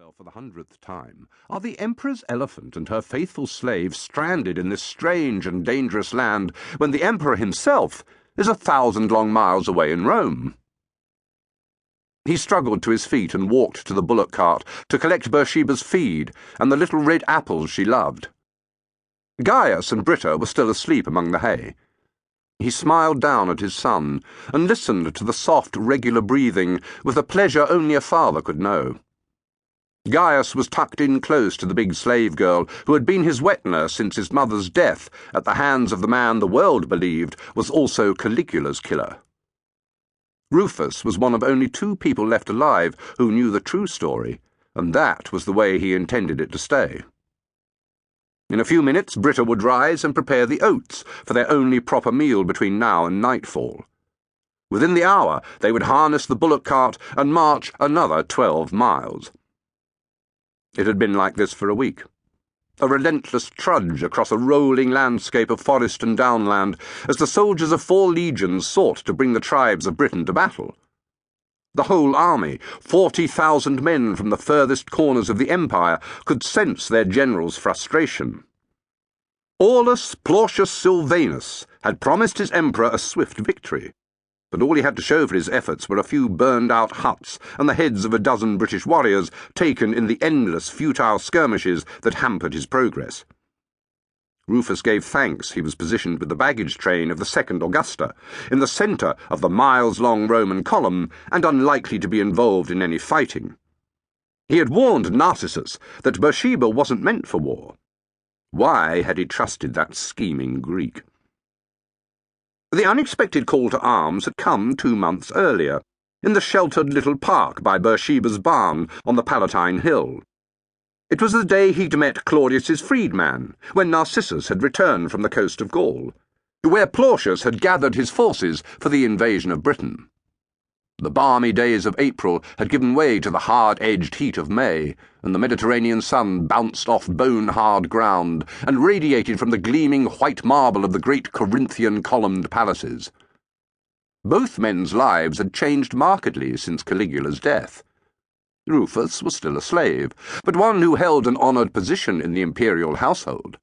herself for the 100th time, are the Emperor's elephant and her faithful slave stranded in this strange and dangerous land when the Emperor himself is 1,000 long miles away in Rome? He struggled to his feet and walked to the bullock cart to collect Bersheba's feed and the little red apples she loved. Gaius and Britta were still asleep among the hay. He smiled down at his son and listened to the soft, regular breathing with a pleasure only a father could know. Gaius was tucked in close to the big slave girl who had been his wet nurse since his mother's death at the hands of the man the world believed was also Caligula's killer. Rufus was one of only 2 people left alive who knew the true story, and that was the way he intended it to stay. In a few minutes, Britta would rise and prepare the oats for their only proper meal between now and nightfall. Within the hour, they would harness the bullock cart and march another 12 miles. It had been like this for a week. A relentless trudge across a rolling landscape of forest and downland as the soldiers of 4 legions sought to bring the tribes of Britain to battle. The whole army, 40,000 men from the furthest corners of the empire, could sense their general's frustration. Aulus Plautius Silvanus had promised his emperor a swift victory, but all he had to show for his efforts were a few burned-out huts and the heads of a dozen British warriors taken in the endless, futile skirmishes that hampered his progress. Rufus gave thanks he was positioned with the baggage train of the 2nd Augusta, in the centre of the miles-long Roman column, and unlikely to be involved in any fighting. He had warned Narcissus that Bersheba wasn't meant for war. Why had he trusted that scheming Greek? The unexpected call to arms had come 2 months earlier, in the sheltered little park by Bersheba's barn on the Palatine Hill. It was the day he'd met Claudius's freedman, when Narcissus had returned from the coast of Gaul, where Plautius had gathered his forces for the invasion of Britain. The balmy days of April had given way to the hard-edged heat of May, and the Mediterranean sun bounced off bone-hard ground and radiated from the gleaming white marble of the great Corinthian columned palaces. Both men's lives had changed markedly since Caligula's death. Rufus was still a slave, but one who held an honoured position in the imperial household.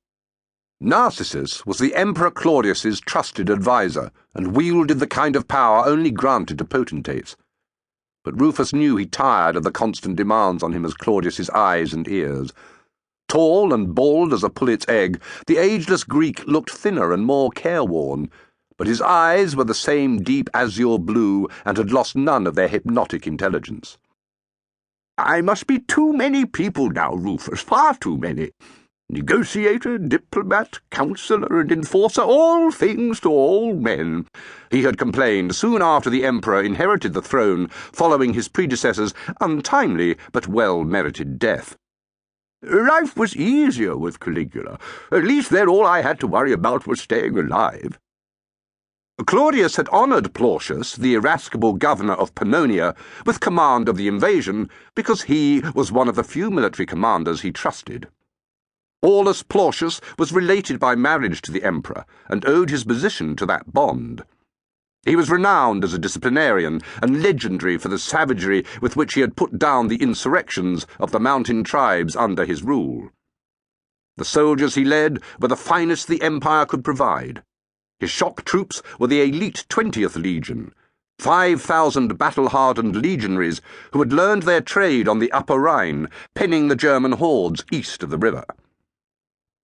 Narcissus was the Emperor Claudius's trusted adviser and wielded the kind of power only granted to potentates. But Rufus knew he tired of the constant demands on him as Claudius's eyes and ears. Tall and bald as a pullet's egg, the ageless Greek looked thinner and more careworn, but his eyes were the same deep azure blue and had lost none of their hypnotic intelligence. "I must be too many people now, Rufus, far too many. Negotiator, diplomat, counsellor, and enforcer, all things to all men," he had complained soon after the Emperor inherited the throne following his predecessor's untimely but well-merited death. "Life was easier with Caligula. At least then all I had to worry about was staying alive." Claudius had honoured Plautius, the irascible governor of Pannonia, with command of the invasion because he was one of the few military commanders he trusted. Aulus Plautius was related by marriage to the emperor and owed his position to that bond. He was renowned as a disciplinarian and legendary for the savagery with which he had put down the insurrections of the mountain tribes under his rule. The soldiers he led were the finest the empire could provide. His shock troops were the elite 20th Legion, 5,000 battle-hardened legionaries who had learned their trade on the Upper Rhine, penning the German hordes east of the river.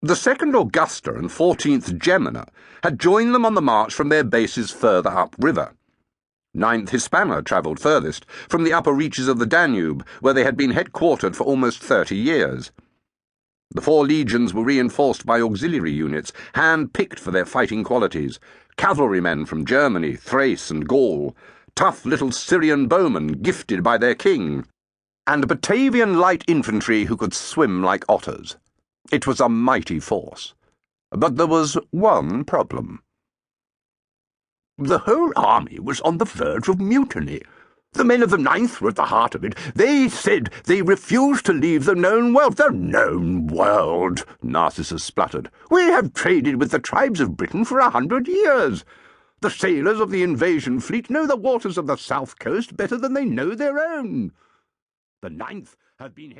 The 2nd Augusta and 14th Gemina had joined them on the march from their bases further upriver. 9th Hispana travelled furthest, from the upper reaches of the Danube, where they had been headquartered for almost 30 years. The 4 legions were reinforced by auxiliary units, hand-picked for their fighting qualities, cavalrymen from Germany, Thrace, and Gaul, tough little Syrian bowmen gifted by their king, and Batavian light infantry who could swim like otters. It was a mighty force. But there was one problem. The whole army was on the verge of mutiny. The men of the 9th were at the heart of it. They said they refused to leave the known world. "The known world," Narcissus spluttered. "We have traded with the tribes of Britain for 100 years. The sailors of the invasion fleet know the waters of the south coast better than they know their own. The 9th have been